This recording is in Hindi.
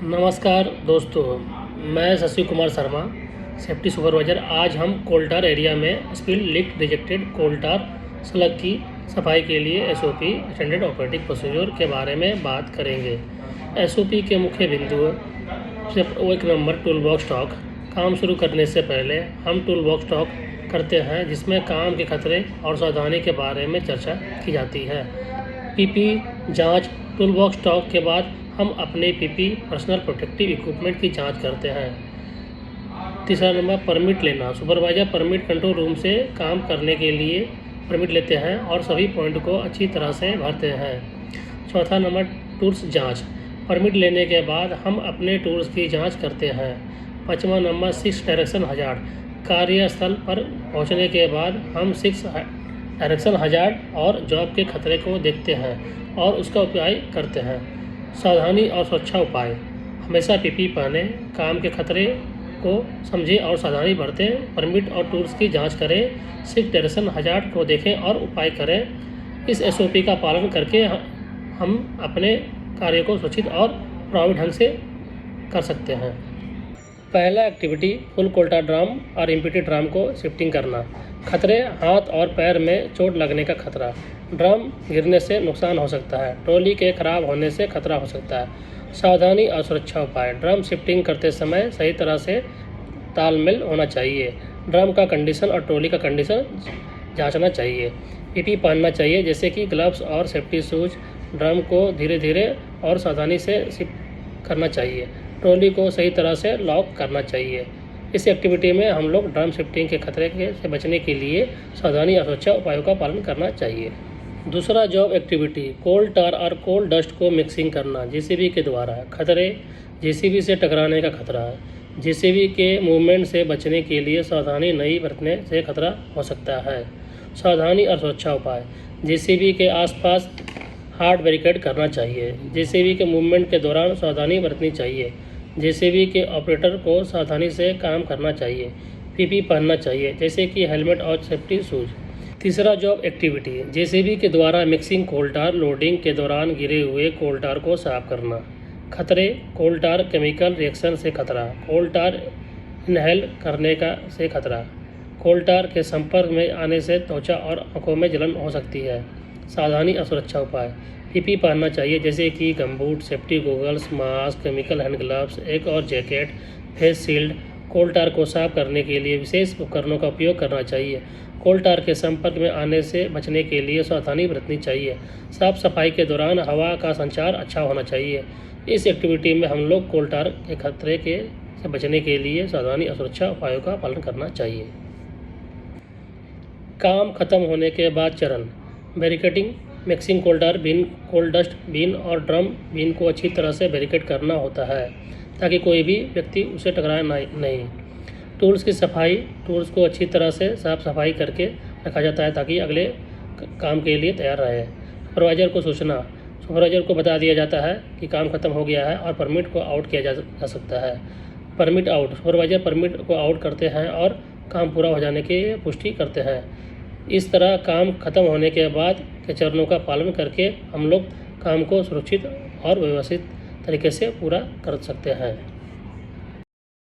नमस्कार दोस्तों, मैं शशि कुमार शर्मा, सेफ्टी सुपरवाइज़र। आज हम कोल्टार एरिया में स्पिल लीक डिटेक्टेड कोल्टार स्लग की सफाई के लिए एसओपी स्टैंडर्ड ऑपरेटिंग प्रोसीजर के बारे में बात करेंगे। एसओपी के मुख्य बिंदु से एक नंबर टूल बॉक्स टॉक। काम शुरू करने से पहले हम टूल बॉक्स टॉक करते हैं, जिसमें काम के खतरे और सावधानी के बारे में चर्चा की जाती है। पीपी जांच। टूल बॉक्स टॉक के बाद हम अपने पीपी पर्सनल प्रोटेक्टिव इक्विपमेंट की जांच करते हैं। तीसरा नंबर परमिट लेना। सुपरवाइजर परमिट कंट्रोल रूम से काम करने के लिए परमिट लेते हैं और सभी पॉइंट को अच्छी तरह से भरते हैं। चौथा नंबर टूल्स जांच। परमिट लेने के बाद हम अपने टूल्स की जांच करते हैं। पाँचवा नंबर 6 डायरेक्शन हजार्ड। कार्यस्थल पर पहुंचने के बाद हम 6 डायरेक्शन हजार्ड और जॉब के खतरे को देखते हैं और उसका उपाय करते हैं। सावधानी और सुरक्षा उपाय। हमेशा पीपी पहने, काम के खतरे को समझें और सावधानी बरतें। परमिट और टूल्स की जांच करें, 6 डायरेक्शन हजार्ड को देखें और उपाय करें। इस एसओपी का पालन करके हम अपने कार्य को सुरक्षित और प्रभावी ढंग से कर सकते हैं। पहला एक्टिविटी, फुल कोल्टार ड्रम और एम्प्टी ड्रम को शिफ्टिंग करना। खतरे, हाथ और पैर में चोट लगने का खतरा, ड्रम गिरने से नुकसान हो सकता है, ट्रॉली के खराब होने से खतरा हो सकता है। सावधानी और सुरक्षा उपाय। ड्रम शिफ्टिंग करते समय सही तरह से तालमेल होना चाहिए। ड्रम का कंडीशन और ट्रॉली का कंडीशन जांचना चाहिए। पीपी पहनना चाहिए, जैसे कि ग्लव्स और सेफ्टी शूज। ड्रम को धीरे धीरे और सावधानी से शिफ्ट करना चाहिए। ट्रॉली को सही तरह से लॉक करना चाहिए। इस एक्टिविटी में हम लोग ड्रम शिफ्टिंग के खतरे से बचने के लिए सावधानी और सुरक्षा उपायों का पालन करना चाहिए। दूसरा जॉब एक्टिविटी, कोल टार और कोल डस्ट को मिक्सिंग करना जेसीबी के द्वारा। खतरे, जेसीबी से टकराने का खतरा है। जेसीबी के मूवमेंट से बचने के लिए सावधानी नहीं बरतने से खतरा हो सकता है। सावधानी और सुरक्षा उपाय। जेसीबी के आसपास हार्ड बैरिकेड करना चाहिए। जेसीबी के मूवमेंट के दौरान सावधानी बरतनी चाहिए। जेसीबी के ऑपरेटर को सावधानी से काम करना चाहिए। पीपी पहनना चाहिए, जैसे कि हेलमेट और सेफ्टी शूज। तीसरा जॉब एक्टिविटी, जेसीबी के द्वारा मिक्सिंग कोल्टार। लोडिंग के दौरान गिरे हुए कोल्टार को साफ करना। खतरे, कोल्टार केमिकल रिएक्शन से खतरा, कोल्टार इनहेल करने का से खतरा, कोल्टार के संपर्क में आने से त्वचा और आंखों में जलन हो सकती है। सावधानी और सुरक्षा उपाय। पीपी पहनना चाहिए, जैसे कि gumboot, safety goggles, mask, chemical hand gloves, एक और जैकेट, फेस शील्ड। कोल्टार को साफ करने के लिए विशेष उपकरणों का उपयोग करना चाहिए। कोल्टार के संपर्क में आने से बचने के लिए सावधानी बरतनी चाहिए। साफ सफाई के दौरान हवा का संचार अच्छा होना चाहिए। इस एक्टिविटी में हम लोग कोल्टार के खतरे से बचने के लिए सावधानी और सुरक्षा उपायों का पालन करना चाहिए। काम खत्म होने के बाद चरण, बैरिकेडिंग। मिक्सिंग कोल्टार बिन, कोल डस्ट बिन और ड्रम बिन को अच्छी तरह से बैरिकेड करना होता है, ताकि कोई भी व्यक्ति उसे टकराए नहीं। टूल्स की सफाई। टूल्स को अच्छी तरह से साफ सफाई करके रखा जाता है, ताकि अगले काम के लिए तैयार रहे। सुपरवाइजर को सूचना। सुपरवाइजर को बता दिया जाता है कि काम खत्म हो गया है और परमिट को आउट किया जा सकता है। Permit out. सुपरवाइजर परमिट को आउट करते हैं और काम पूरा हो जाने की पुष्टि करते हैं। इस तरह काम खत्म होने के बाद के चरणों का पालन करके हम लोग काम को सुरक्षित और व्यवस्थित तरीके से पूरा कर सकते हैं।